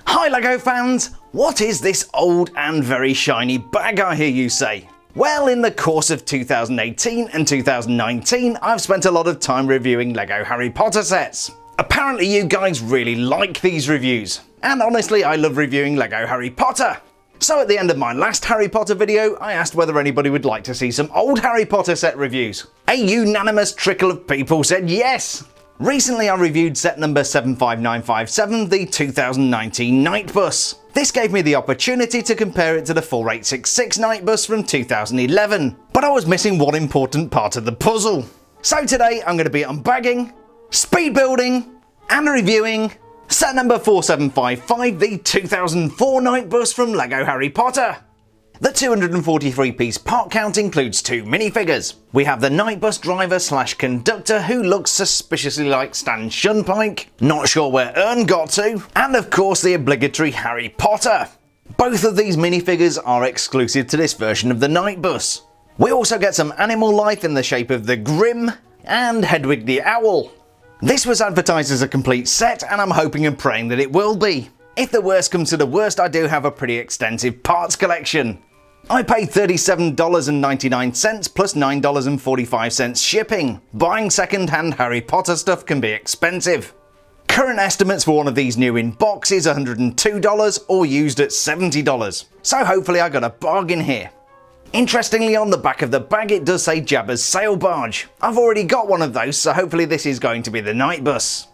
Hi LEGO fans! What is this old and very shiny bag, I hear you say? Well, in the course of 2018 and 2019, I've spent a lot of time reviewing LEGO Harry Potter sets. Apparently you guys really like these reviews, and honestly I love reviewing LEGO Harry Potter. So at the end of my last Harry Potter video, I asked whether anybody would like to see some old Harry Potter set reviews. A unanimous trickle of people said yes! Recently I reviewed set number 75957, the 2019 Night Bus. This gave me the opportunity to compare it to the 4866 Night Bus from 2011, but I was missing one important part of the puzzle. So today I'm going to be unbagging, speed building, and reviewing set number 4755, the 2004 Night Bus from LEGO Harry Potter. The 243 piece part count includes 2 minifigures. We have the Night Bus driver slash conductor, who looks suspiciously like Stan Shunpike, not sure where Ern got to, and of course the obligatory Harry Potter. Both of these minifigures are exclusive to this version of the Night Bus. We also get some animal life in the shape of the Grimm and Hedwig the Owl. This was advertised as a complete set, and I'm hoping and praying that it will be. If the worst comes to the worst, I do have a pretty extensive parts collection. I paid $37.99 plus $9.45 shipping. Buying second-hand Harry Potter stuff can be expensive. Current estimates for one of these new in box is $102 or used at $70, so hopefully I got a bargain here. Interestingly, on the back of the bag it does say Jabba's sail barge. I've already got one of those, so hopefully this is going to be the Night Bus.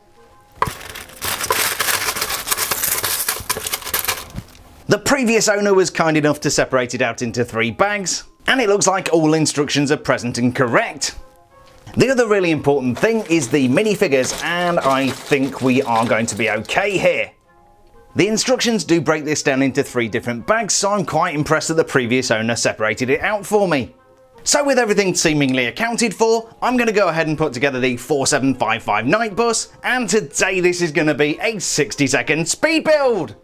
The previous owner was kind enough to separate it out into 3 bags, and it looks like all instructions are present and correct. The other really important thing is the minifigures, and I think we are going to be okay here. The instructions do break this down into 3 different bags, so I'm quite impressed that the previous owner separated it out for me. So with everything seemingly accounted for, I'm going to go ahead and put together the 4755 Night Bus, and today this is going to be a 60-second speed build!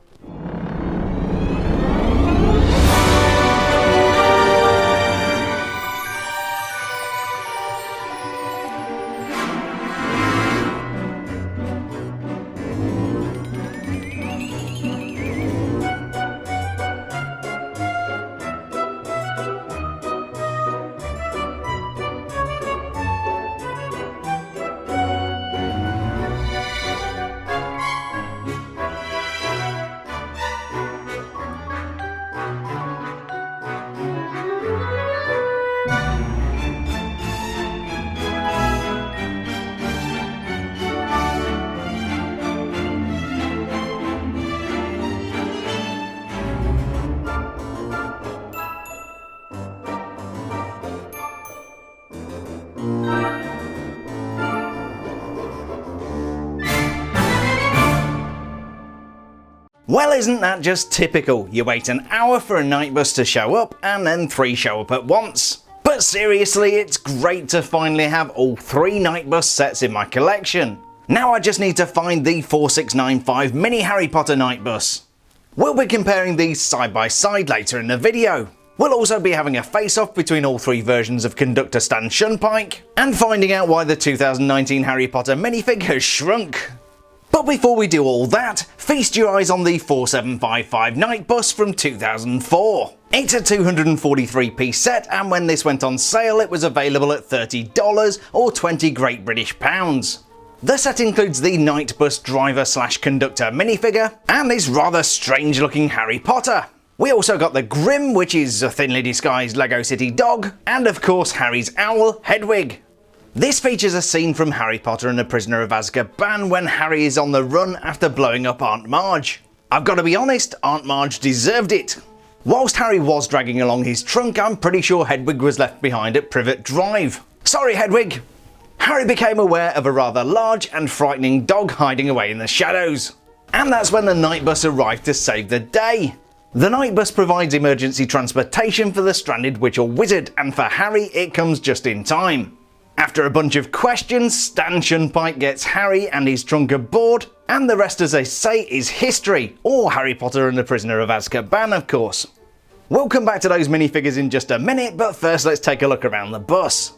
Well, isn't that just typical? You wait an hour for a Night Bus to show up, and then 3 show up at once. But seriously, it's great to finally have all 3 Night Bus sets in my collection. Now I just need to find the 4695 Mini Harry Potter Night Bus. We'll be comparing these side by side later in the video. We'll also be having a face-off between all 3 versions of Conductor Stan Shunpike, and finding out why the 2019 Harry Potter minifig has shrunk. But before we do all that, feast your eyes on the 4755 Night Bus from 2004. It's a 243 piece set, and when this went on sale it was available at $30 or 20 Great British Pounds. The set includes the Night Bus driver slash conductor minifigure, and this rather strange looking Harry Potter. We also got the Grimm, which is a thinly disguised Lego City dog, and of course Harry's owl, Hedwig. This features a scene from Harry Potter and the Prisoner of Azkaban when Harry is on the run after blowing up Aunt Marge. I've got to be honest, Aunt Marge deserved it. Whilst Harry was dragging along his trunk, I'm pretty sure Hedwig was left behind at Privet Drive. Sorry Hedwig! Harry became aware of a rather large and frightening dog hiding away in the shadows. And that's when the Night Bus arrived to save the day. The Night Bus provides emergency transportation for the stranded witch or wizard, and for Harry it comes just in time. After a bunch of questions, Stan Shunpike gets Harry and his trunk aboard, and the rest, as they say, is history, or Harry Potter and the Prisoner of Azkaban, of course. We'll come back to those minifigures in just a minute, but first let's take a look around the bus.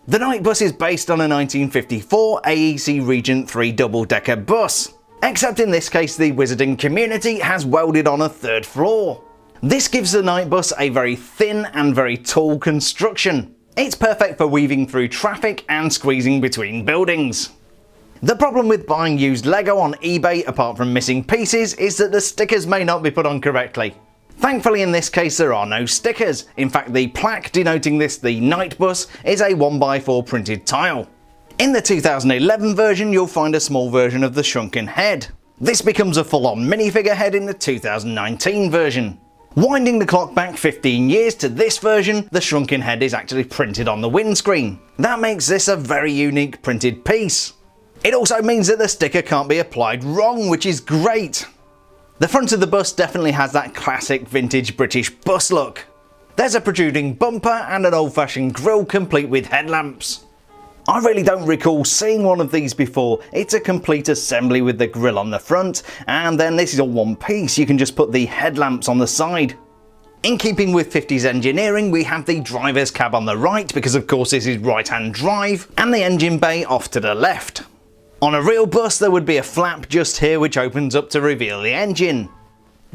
The Night Bus is based on a 1954 AEC Regent 3 double-decker bus. Except in this case the wizarding community has welded on a third floor. This gives the night bus a very thin and very tall construction. It's perfect for weaving through traffic and squeezing between buildings. The problem with buying used Lego on eBay, apart from missing pieces, is that the stickers may not be put on correctly. Thankfully in this case there are no stickers. In fact, the plaque denoting this, the night bus, is a 1x4 printed tile. In the 2011 version you'll find a small version of the shrunken head. This becomes a full-on minifigure head in the 2019 version. Winding the clock back 15 years to this version, the shrunken head is actually printed on the windscreen. That makes this a very unique printed piece. It also means that the sticker can't be applied wrong, which is great. The front of the bus definitely has that classic vintage British bus look. There's a protruding bumper and an old-fashioned grille complete with headlamps. I really don't recall seeing one of these before. It's a complete assembly with the grille on the front, and then this is all one piece. You can just put the headlamps on the side. In keeping with 50s engineering, we have the driver's cab on the right, because of course this is right-hand drive, and the engine bay off to the left. On a real bus there would be a flap just here which opens up to reveal the engine.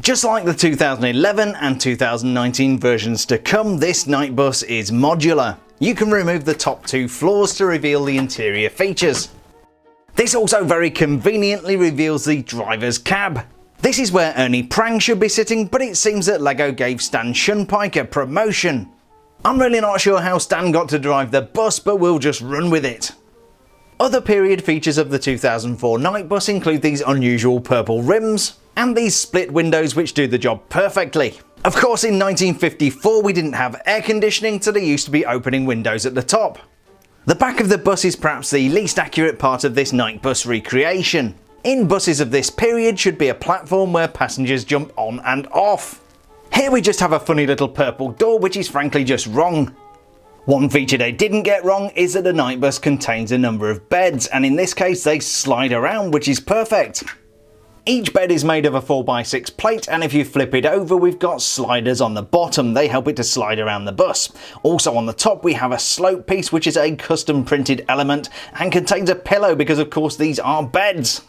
Just like the 2011 and 2019 versions to come, this night bus is modular. You can remove the top 2 floors to reveal the interior features. This also very conveniently reveals the driver's cab. This is where Ernie Prang should be sitting, but it seems that Lego gave Stan Shunpike a promotion. I'm really not sure how Stan got to drive the bus, but we'll just run with it. Other period features of the 2004 night bus include these unusual purple rims, and these split windows which do the job perfectly. Of course in 1954 we didn't have air conditioning, so there used to be opening windows at the top. The back of the bus is perhaps the least accurate part of this night bus recreation. In buses of this period should be a platform where passengers jump on and off. Here we just have a funny little purple door which is frankly just wrong. One feature they didn't get wrong is that the night bus contains a number of beds, and in this case they slide around, which is perfect. Each bed is made of a 4x6 plate, and if you flip it over we've got sliders on the bottom. They help it to slide around the bus. Also on the top we have a slope piece which is a custom printed element and contains a pillow because of course these are beds.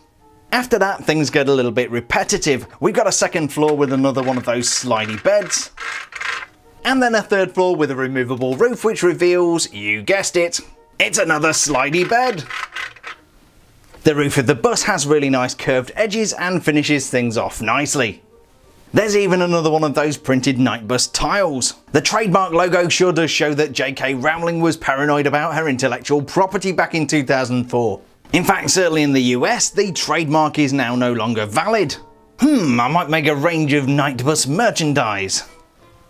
After that things get a little bit repetitive. We've got a second floor with another one of those slidey beds. And then a third floor with a removable roof which reveals, you guessed it, it's another slidey bed. The roof of the bus has really nice curved edges and finishes things off nicely. There's even another one of those printed night bus tiles. The trademark logo sure does show that J.K. Rowling was paranoid about her intellectual property back in 2004. In fact, certainly in the US, the trademark is now no longer valid. I might make a range of night bus merchandise.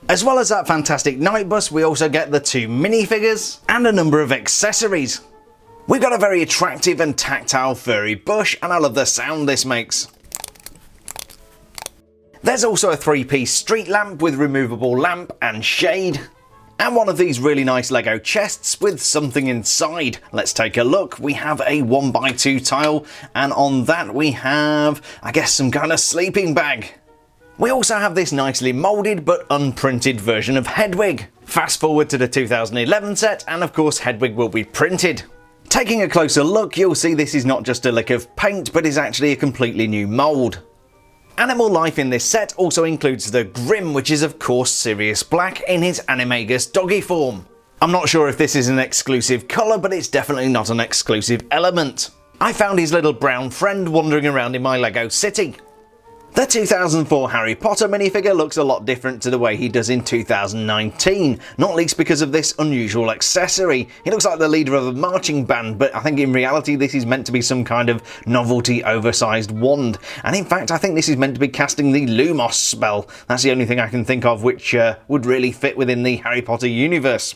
As well as that fantastic night bus, we also get the 2 minifigures and a number of accessories. We've got a very attractive and tactile furry bush, and I love the sound this makes. There's also a 3-piece street lamp with removable lamp and shade, and one of these really nice Lego chests with something inside. Let's take a look. We have a 1x2 tile, and on that we have, I guess, some kind of sleeping bag. We also have this nicely moulded but unprinted version of Hedwig. Fast forward to the 2011 set and of course Hedwig will be printed. Taking a closer look you'll see this is not just a lick of paint but is actually a completely new mould. Animal life in this set also includes the Grimm, which is of course Sirius Black in his animagus doggy form. I'm not sure if this is an exclusive colour, but it's definitely not an exclusive element. I found his little brown friend wandering around in my Lego city. The 2004 Harry Potter minifigure looks a lot different to the way he does in 2019, not least because of this unusual accessory. He looks like the leader of a marching band, but I think in reality this is meant to be some kind of novelty oversized wand. And in fact I think this is meant to be casting the Lumos spell. That's the only thing I can think of which would really fit within the Harry Potter universe.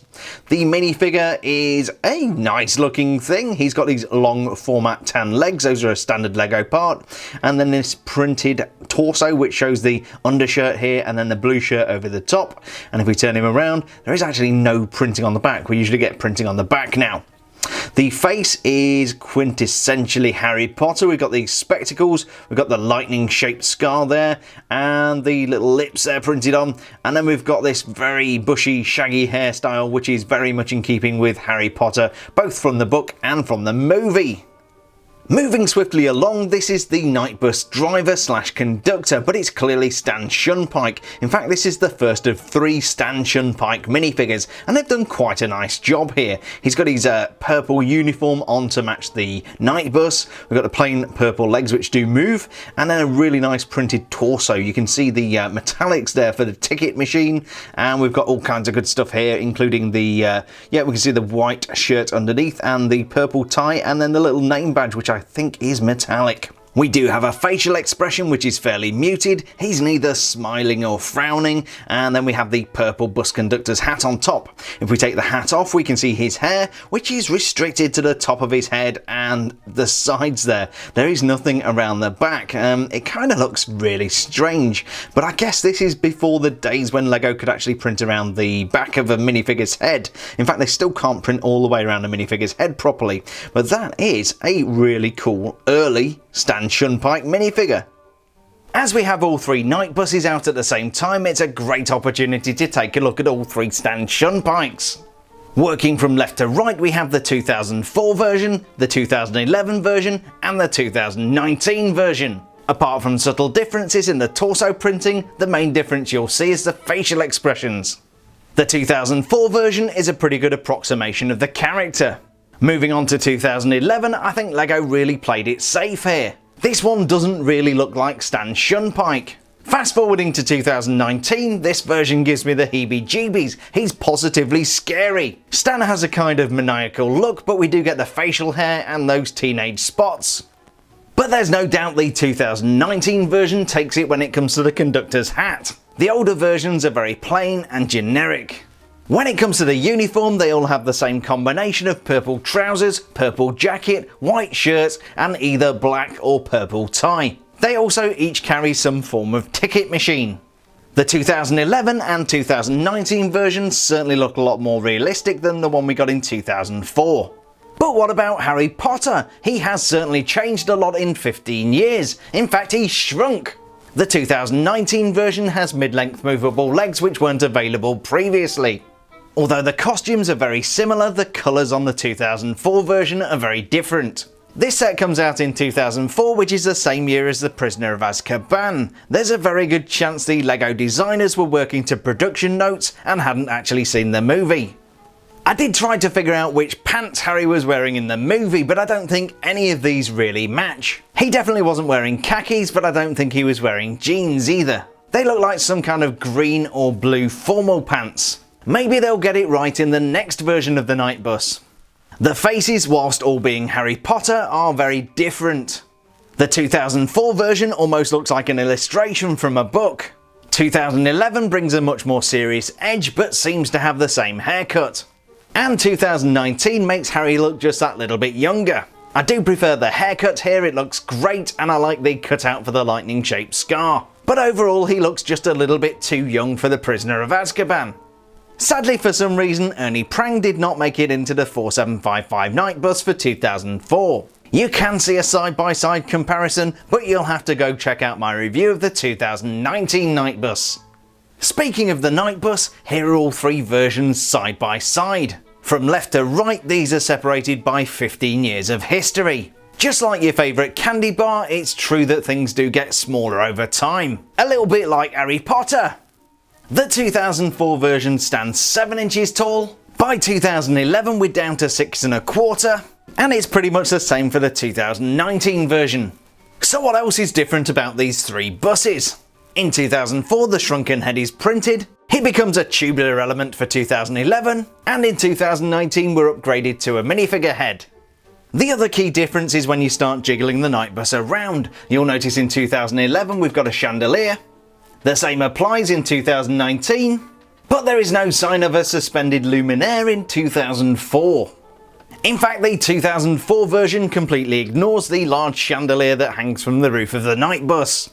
The minifigure is a nice looking thing. He's got these long format tan legs, those are a standard Lego part, and then this printed torso which shows the undershirt here and then the blue shirt over the top. And if we turn him around, there is actually no printing on the back. We usually get printing on the back now. The face is quintessentially Harry Potter. We've got these spectacles, we've got the lightning shaped scar there and the little lips there printed on, and then we've got this very bushy shaggy hairstyle which is very much in keeping with Harry Potter, both from the book and from the movie. Moving swiftly along, this is the night bus driver / conductor, but it's clearly Stan Shunpike. In fact, this is the first of 3 Stan Shunpike minifigures, and they've done quite a nice job here. He's got his purple uniform on to match the night bus. We've got the plain purple legs which do move, and then a really nice printed torso. You can see the metallics there for the ticket machine, and we've got all kinds of good stuff here, including the, we can see the white shirt underneath, and the purple tie, and then the little name badge, which I think is metallic. We do have a facial expression which is fairly muted. He's neither smiling or frowning, and then we have the purple bus conductor's hat on top. If we take the hat off, we can see his hair, which is restricted to the top of his head and the sides there. There is nothing around the back. It kind of looks really strange, but I guess this is before the days when Lego could actually print around the back of a minifigure's head. In fact, they still can't print all the way around a minifigure's head properly, but that is a really cool early Stan Shunpike minifigure. As we have all 3 night buses out at the same time, it's a great opportunity to take a look at all 3 Stan Shunpikes. Working from left to right, we have the 2004 version, the 2011 version, and the 2019 version. Apart from subtle differences in the torso printing, the main difference you'll see is the facial expressions. The 2004 version is a pretty good approximation of the character. Moving on to 2011, I think Lego really played it safe here. This one doesn't really look like Stan Shunpike. Fast forwarding to 2019, this version gives me the heebie-jeebies. He's positively scary. Stan has a kind of maniacal look, but we do get the facial hair and those teenage spots. But there's no doubt the 2019 version takes it when it comes to the conductor's hat. The older versions are very plain and generic. When it comes to the uniform, they all have the same combination of purple trousers, purple jacket, white shirts, and either black or purple tie. They also each carry some form of ticket machine. The 2011 and 2019 versions certainly look a lot more realistic than the one we got in 2004. But what about Harry Potter? He has certainly changed a lot in 15 years. In fact, he's shrunk. The 2019 version has mid-length movable legs which weren't available previously. Although the costumes are very similar, the colours on the 2004 version are very different. This set comes out in 2004, which is the same year as the Prisoner of Azkaban. There's a very good chance the Lego designers were working to production notes and hadn't actually seen the movie. I did try to figure out which pants Harry was wearing in the movie, but I don't think any of these really match. He definitely wasn't wearing khakis, but I don't think he was wearing jeans either. They look like some kind of green or blue formal pants. Maybe they'll get it right in the next version of the night bus. The faces, whilst all being Harry Potter, are very different. The 2004 version almost looks like an illustration from a book. 2011 brings a much more serious edge but seems to have the same haircut. And 2019 makes Harry look just that little bit younger. I do prefer the haircut here, it looks great, and I like the cutout for the lightning shaped scar. But overall he looks just a little bit too young for the Prisoner of Azkaban. Sadly, for some reason, Ernie Prang did not make it into the 4755 night bus for 2004. You can see a side-by-side comparison, but you'll have to go check out my review of the 2019 night bus. Speaking of the night bus, here are all 3 versions side by side. From left to right, these are separated by 15 years of history. Just like your favourite candy bar, it's true that things do get smaller over time. A little bit like Harry Potter. The 2004 version stands 7 inches tall. By 2011 we're down to 6 1/4, and it's pretty much the same for the 2019 version. So what else is different about these 3 buses? In 2004 the shrunken head is printed, he becomes a tubular element for 2011, and in 2019 we're upgraded to a minifigure head. The other key difference is when you start jiggling the night bus around. You'll notice in 2011 we've got a chandelier. The same applies in 2019, but there is no sign of a suspended luminaire in 2004. In fact, the 2004 version completely ignores the large chandelier that hangs from the roof of the night bus.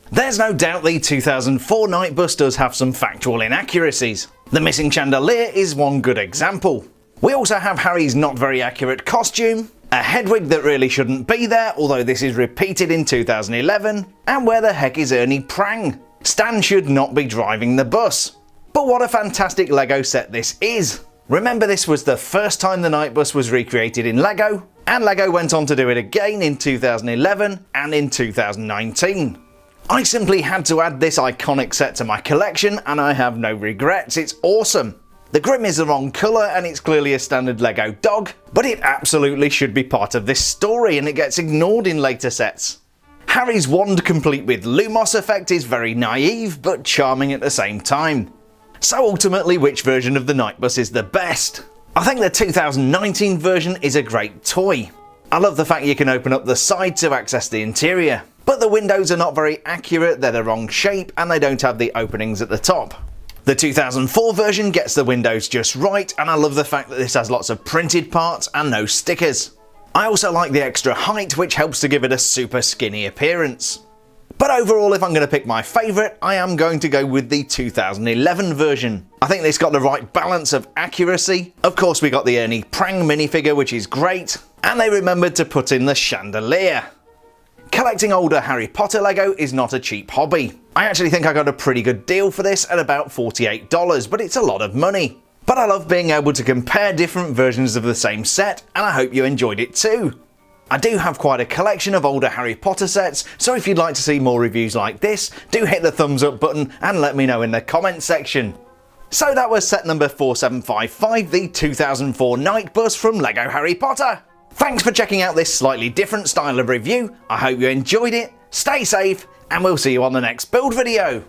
There's no doubt the 2004 night bus does have some factual inaccuracies. The missing chandelier is one good example. We also have Harry's not very accurate costume, a head wig that really shouldn't be there, although this is repeated in 2011, and where the heck is Ernie Prang? Stan should not be driving the bus. But what a fantastic Lego set this is! Remember, this was the first time the night bus was recreated in Lego, and LEGO went on to do it again in 2011 and in 2019. I simply had to add this iconic set to my collection and I have no regrets, it's awesome. The Grimm is the wrong colour and it's clearly a standard LEGO dog, but it absolutely should be part of this story and it gets ignored in later sets. Harry's wand complete with Lumos effect is very naive but charming at the same time. So ultimately, which version of the Night Bus is the best? I think the 2019 version is a great toy. I love the fact you can open up the side to access the interior, but the windows are not very accurate, they're the wrong shape and they don't have the openings at the top. The 2004 version gets the windows just right and I love the fact that this has lots of printed parts and no stickers. I also like the extra height, which helps to give it a super skinny appearance. But overall, if I'm going to pick my favourite, I am going to go with the 2011 version. I think this got the right balance of accuracy. Of course, we got the Ernie Prang minifigure, which is great, and they remembered to put in the chandelier. Collecting older Harry Potter LEGO is not a cheap hobby. I actually think I got a pretty good deal for this at about $48, but it's a lot of money. But I love being able to compare different versions of the same set, and I hope you enjoyed it too. I do have quite a collection of older Harry Potter sets, so if you'd like to see more reviews like this, do hit the thumbs up button and let me know in the comments section. So that was set number 4755, the 2004 Night Bus from LEGO Harry Potter. Thanks for checking out this slightly different style of review, I hope you enjoyed it, stay safe, and we'll see you on the next build video.